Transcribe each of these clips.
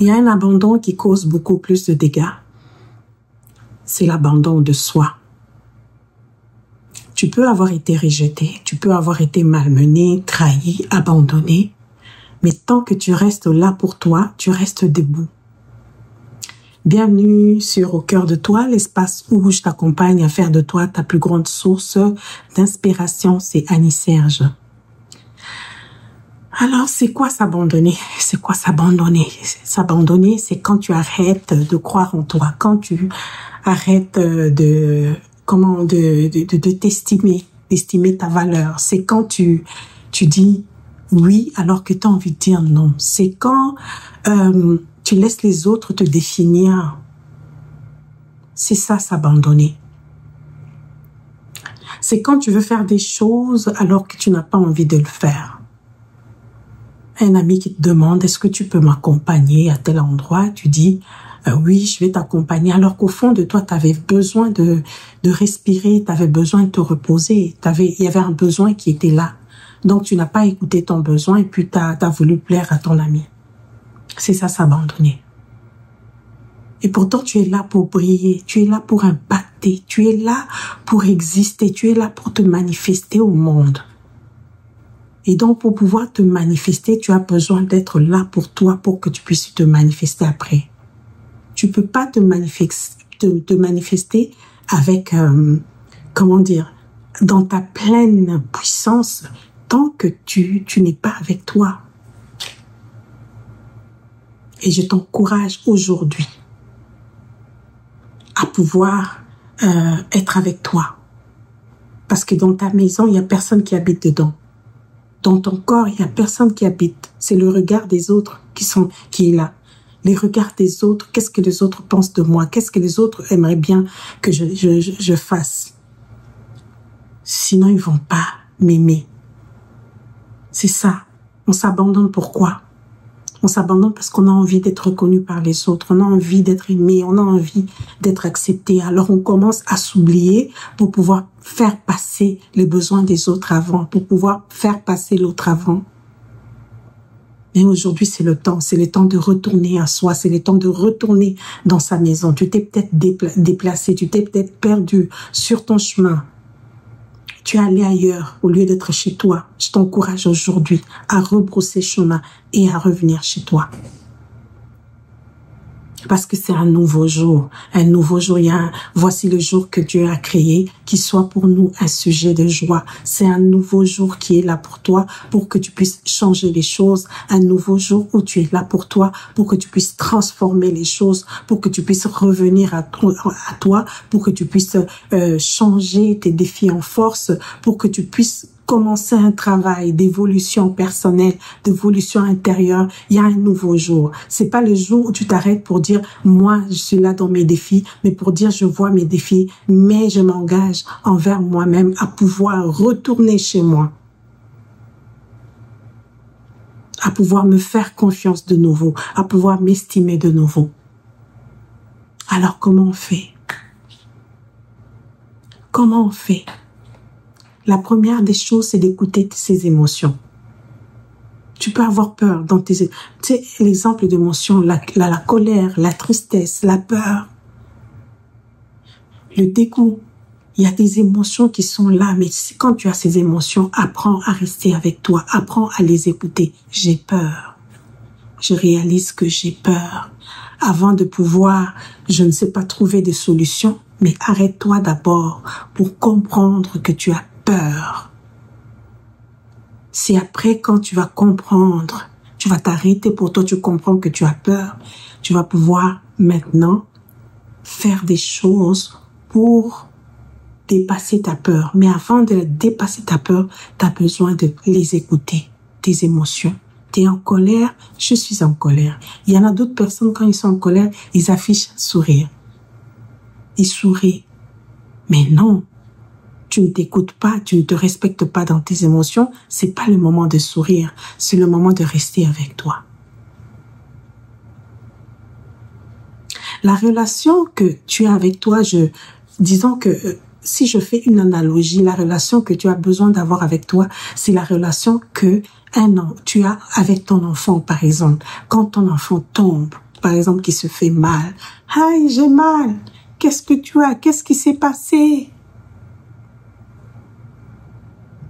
Il y a un abandon qui cause beaucoup plus de dégâts. C'est l'abandon de soi. Tu peux avoir été rejeté, tu peux avoir été malmené, trahi, abandonné, mais tant que tu restes là pour toi, tu restes debout. Bienvenue sur Au cœur de toi, l'espace où je t'accompagne à faire de toi ta plus grande source d'inspiration. C'est Annie Serge. Alors, c'est quoi s'abandonner? C'est quoi s'abandonner? S'abandonner, c'est quand tu arrêtes de croire en toi, quand tu arrêtes de d'estimer ta valeur. C'est quand tu dis oui alors que tu as envie de dire non. C'est quand tu laisses les autres te définir. C'est ça, s'abandonner. C'est quand tu veux faire des choses alors que tu n'as pas envie de le faire. Un ami qui te demande, est-ce que tu peux m'accompagner à tel endroit? Tu dis, oui, je vais t'accompagner. Alors qu'au fond de toi, tu avais besoin de respirer, tu avais besoin de te reposer. Il y avait un besoin qui était là. Donc, tu n'as pas écouté ton besoin et puis tu as voulu plaire à ton ami. C'est ça, s'abandonner. Et pourtant, tu es là pour briller, tu es là pour impacter, tu es là pour exister, tu es là pour te manifester au monde. Et donc, pour pouvoir te manifester, tu as besoin d'être là pour toi, pour que tu puisses te manifester après. Tu peux pas te manifester avec, dans ta pleine puissance, tant que tu n'es pas avec toi. Et je t'encourage aujourd'hui à pouvoir être avec toi. Parce que dans ta maison, il n'y a personne qui habite dedans. Dans ton corps, il n'y a personne qui habite. C'est le regard des autres qui est là. Les regards des autres, qu'est-ce que les autres pensent de moi? Qu'est-ce que les autres aimeraient bien que je fasse? Sinon, ils vont pas m'aimer. C'est ça. On s'abandonne pourquoi? On s'abandonne parce qu'on a envie d'être reconnu par les autres. On a envie d'être aimé. On a envie d'être accepté. Alors, on commence à s'oublier pour pouvoir faire passer les besoins des autres avant, pour pouvoir faire passer l'autre avant. Mais aujourd'hui, c'est le temps de retourner à soi, c'est le temps de retourner dans sa maison. Tu t'es peut-être déplacé, tu t'es peut-être perdu sur ton chemin. Tu es allé ailleurs au lieu d'être chez toi. Je t'encourage aujourd'hui à rebrousser chemin et à revenir chez toi. Parce que c'est un nouveau jour. Un nouveau jour. Voici le jour que Dieu a créé, qui soit pour nous un sujet de joie. C'est un nouveau jour qui est là pour toi, pour que tu puisses changer les choses. Un nouveau jour où tu es là pour toi, pour que tu puisses transformer les choses, pour que tu puisses revenir à toi, pour que tu puisses changer tes défis en force, pour que tu puisses commencer un travail d'évolution personnelle, d'évolution intérieure. Il y a un nouveau jour. C'est pas le jour où tu t'arrêtes pour dire, moi, je suis là dans mes défis, mais pour dire, je vois mes défis, mais je m'engage envers moi-même à pouvoir retourner chez moi, à pouvoir me faire confiance de nouveau, à pouvoir m'estimer de nouveau. Alors, comment on fait? Comment on fait? La première des choses, c'est d'écouter ses émotions. Tu peux avoir peur dans tu sais, l'exemple d'émotions, la colère, la tristesse, la peur, le dégoût. Il y a des émotions qui sont là, mais quand tu as ces émotions, apprends à rester avec toi, apprends à les écouter. J'ai peur. Je réalise que j'ai peur. Avant de pouvoir, je ne sais pas trouver des solutions, mais arrête-toi d'abord pour comprendre que tu as peur. C'est après, quand tu vas comprendre, tu vas t'arrêter pour toi, tu comprends que tu as peur, tu vas pouvoir maintenant faire des choses pour dépasser ta peur. Mais avant de dépasser ta peur, tu as besoin de les écouter, tes émotions. Tu es en colère, je suis en colère. Il y en a d'autres personnes, quand ils sont en colère, ils affichent un sourire. Ils sourient. Mais non. Tu ne t'écoutes pas, tu ne te respectes pas dans tes émotions, c'est pas le moment de sourire, c'est le moment de rester avec toi. La relation que tu as avec toi, disons que si je fais une analogie, la relation que tu as besoin d'avoir avec toi, c'est la relation que tu as avec ton enfant, par exemple. Quand ton enfant tombe, par exemple, qui se fait mal. Aïe, j'ai mal. Qu'est-ce que tu as? Qu'est-ce qui s'est passé?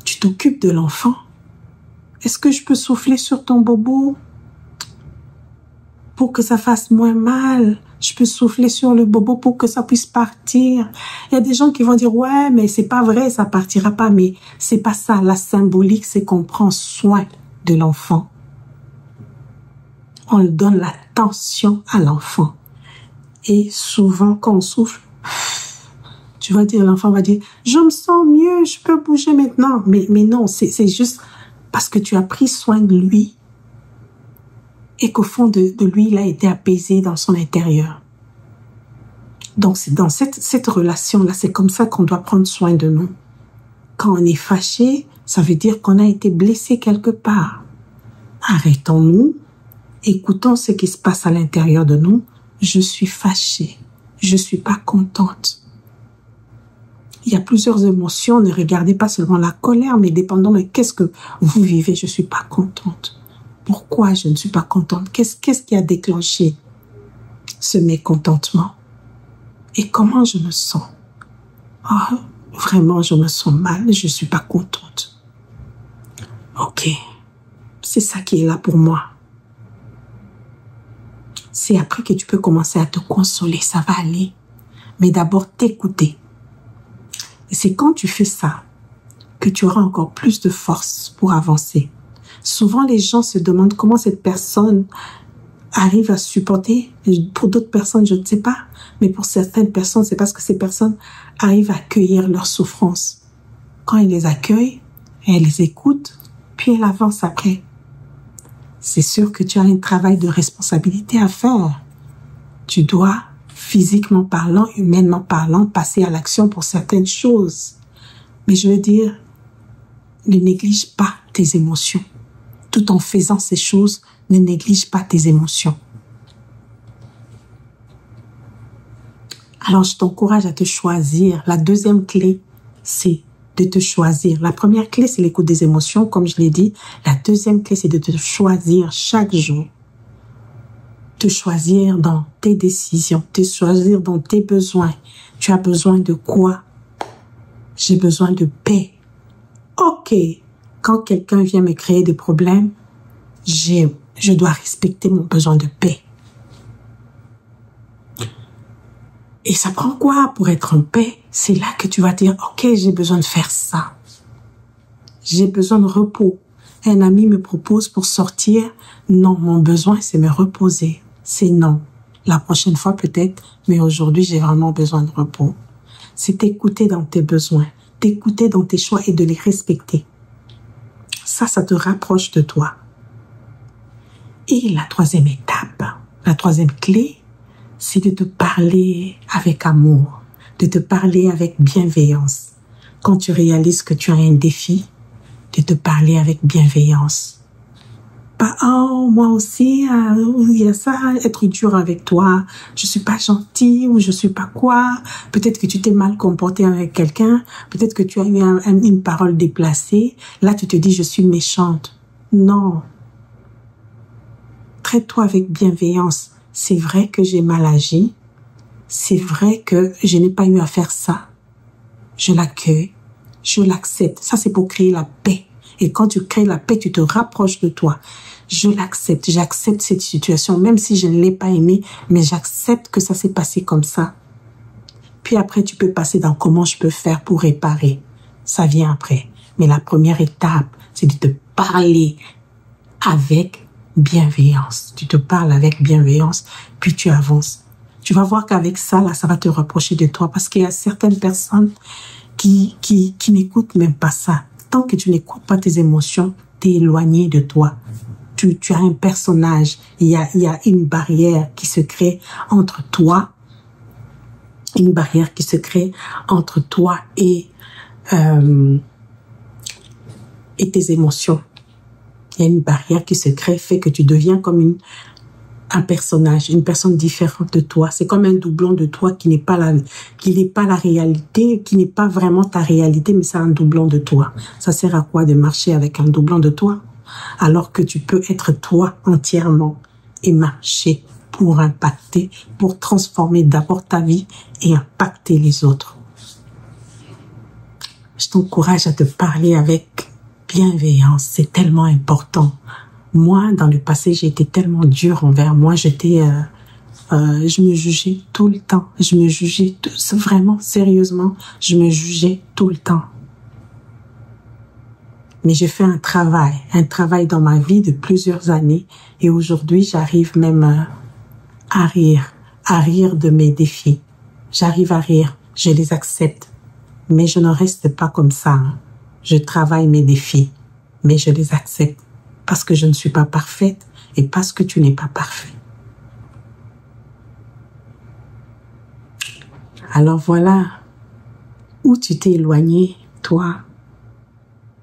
Tu t'occupes de l'enfant. Est-ce que je peux souffler sur ton bobo pour que ça fasse moins mal? Je peux souffler sur le bobo pour que ça puisse partir. Il y a des gens qui vont dire, ouais, mais c'est pas vrai, ça partira pas. Mais c'est pas ça. La symbolique, c'est qu'on prend soin de l'enfant. On donne l'attention à l'enfant. Et souvent, quand on souffle, tu vas dire, l'enfant va dire, je me sens mieux, je peux bouger maintenant. Mais non, c'est juste parce que tu as pris soin de lui et qu'au fond de lui, il a été apaisé dans son intérieur. Donc, c'est dans cette relation-là, c'est comme ça qu'on doit prendre soin de nous. Quand on est fâché, ça veut dire qu'on a été blessé quelque part. Arrêtons-nous, écoutons ce qui se passe à l'intérieur de nous. Je suis fâchée, je suis pas contente. Il y a plusieurs émotions, ne regardez pas seulement la colère, mais dépendant de qu'est-ce que vous vivez, je suis pas contente. Pourquoi je ne suis pas contente? Qu'est-ce qui a déclenché ce mécontentement? Et comment je me sens? Oh, vraiment, je me sens mal, je suis pas contente. Ok, c'est ça qui est là pour moi. C'est après que tu peux commencer à te consoler, ça va aller. Mais d'abord, t'écouter. Et c'est quand tu fais ça que tu auras encore plus de force pour avancer. Souvent, les gens se demandent comment cette personne arrive à supporter. Pour d'autres personnes, je ne sais pas. Mais pour certaines personnes, c'est parce que ces personnes arrivent à accueillir leurs souffrances. Quand elles les accueillent, elles les écoutent, puis elles avancent après. C'est sûr que tu as un travail de responsabilité à faire. Tu dois, physiquement parlant, humainement parlant, passer à l'action pour certaines choses. Mais je veux dire, ne néglige pas tes émotions. Tout en faisant ces choses, ne néglige pas tes émotions. Alors, je t'encourage à te choisir. La deuxième clé, c'est de te choisir. La première clé, c'est l'écoute des émotions, comme je l'ai dit. La deuxième clé, c'est de te choisir chaque jour. Te choisir dans tes décisions, te choisir dans tes besoins. Tu as besoin de quoi? J'ai besoin de paix. Ok, quand quelqu'un vient me créer des problèmes, je dois respecter mon besoin de paix. Et ça prend quoi pour être en paix? C'est là que tu vas dire, ok, j'ai besoin de faire ça. J'ai besoin de repos. Un ami me propose pour sortir. Non, mon besoin, c'est me reposer. C'est non. La prochaine fois peut-être, mais aujourd'hui, j'ai vraiment besoin de repos. C'est t'écouter dans tes besoins, t'écouter dans tes choix et de les respecter. Ça te rapproche de toi. Et la troisième étape, la troisième clé, c'est de te parler avec amour, de te parler avec bienveillance. Quand tu réalises que tu as un défi, de te parler avec bienveillance. Pas, oh, moi aussi, il y a ça, être dur avec toi, je suis pas gentil ou je suis pas quoi. Peut-être que tu t'es mal comporté avec quelqu'un, peut-être que tu as eu une parole déplacée. Là, tu te dis, je suis méchante. Non. Traite-toi avec bienveillance. C'est vrai que j'ai mal agi. C'est vrai que je n'ai pas eu à faire ça. Je l'accueille. Je l'accepte. Ça, c'est pour créer la paix. Et quand tu crées la paix, tu te rapproches de toi. Je l'accepte. J'accepte cette situation, même si je ne l'ai pas aimée, mais j'accepte que ça s'est passé comme ça. Puis après, tu peux passer dans comment je peux faire pour réparer. Ça vient après. Mais la première étape, c'est de te parler avec bienveillance. Tu te parles avec bienveillance, puis tu avances. Tu vas voir qu'avec ça, là, ça va te rapprocher de toi parce qu'il y a certaines personnes qui n'écoutent même pas ça. Tant que tu n'écoutes pas tes émotions, t'es éloigné de toi. Tu as un personnage. Il y a une barrière qui se crée entre toi. Une barrière qui se crée entre toi et tes émotions. Il y a une barrière qui se crée, fait que tu deviens comme un personnage, une personne différente de toi. C'est comme un doublon de toi qui n'est pas la réalité, qui n'est pas vraiment ta réalité, mais c'est un doublon de toi. Ça sert à quoi de marcher avec un doublon de toi? Alors que tu peux être toi entièrement et marcher pour impacter, pour transformer d'abord ta vie et impacter les autres. Je t'encourage à te parler avec bienveillance, c'est tellement important. Moi, dans le passé, j'ai été tellement dure envers moi, je me jugeais tout le temps, vraiment, sérieusement, je me jugeais tout le temps. Mais j'ai fait un travail dans ma vie de plusieurs années et aujourd'hui, j'arrive même à rire de mes défis. J'arrive à rire, je les accepte, mais je ne reste pas comme ça. Je travaille mes défis, mais je les accepte parce que je ne suis pas parfaite et parce que tu n'es pas parfait. Alors voilà, où tu t'es éloigné, toi?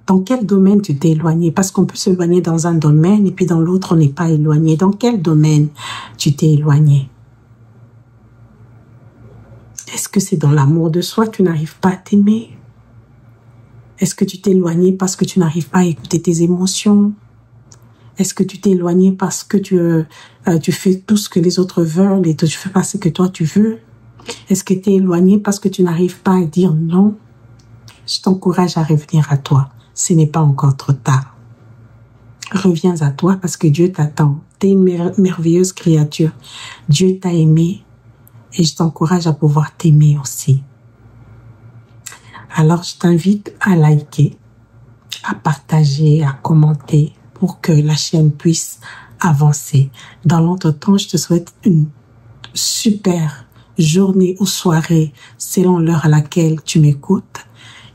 Dans quel domaine tu t'es éloigné? Parce qu'on peut s'éloigner dans un domaine et puis dans l'autre, on n'est pas éloigné. Dans quel domaine tu t'es éloigné? Est-ce que c'est dans l'amour de soi, tu n'arrives pas à t'aimer? Est-ce que tu t'es éloigné parce que tu n'arrives pas à écouter tes émotions? Est-ce que tu t'es éloigné parce que tu fais tout ce que les autres veulent et tu fais pas ce que toi tu veux? Est-ce que tu es éloigné parce que tu n'arrives pas à dire non? Je t'encourage à revenir à toi. Ce n'est pas encore trop tard. Reviens à toi parce que Dieu t'attend. Tu es une merveilleuse créature. Dieu t'a aimé et je t'encourage à pouvoir t'aimer aussi. Alors, je t'invite à liker, à partager, à commenter pour que la chaîne puisse avancer. Dans l'entretemps, je te souhaite une super journée ou soirée selon l'heure à laquelle tu m'écoutes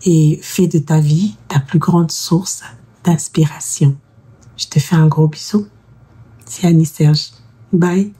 et fais de ta vie ta plus grande source d'inspiration. Je te fais un gros bisou. C'est Annie Serge. Bye.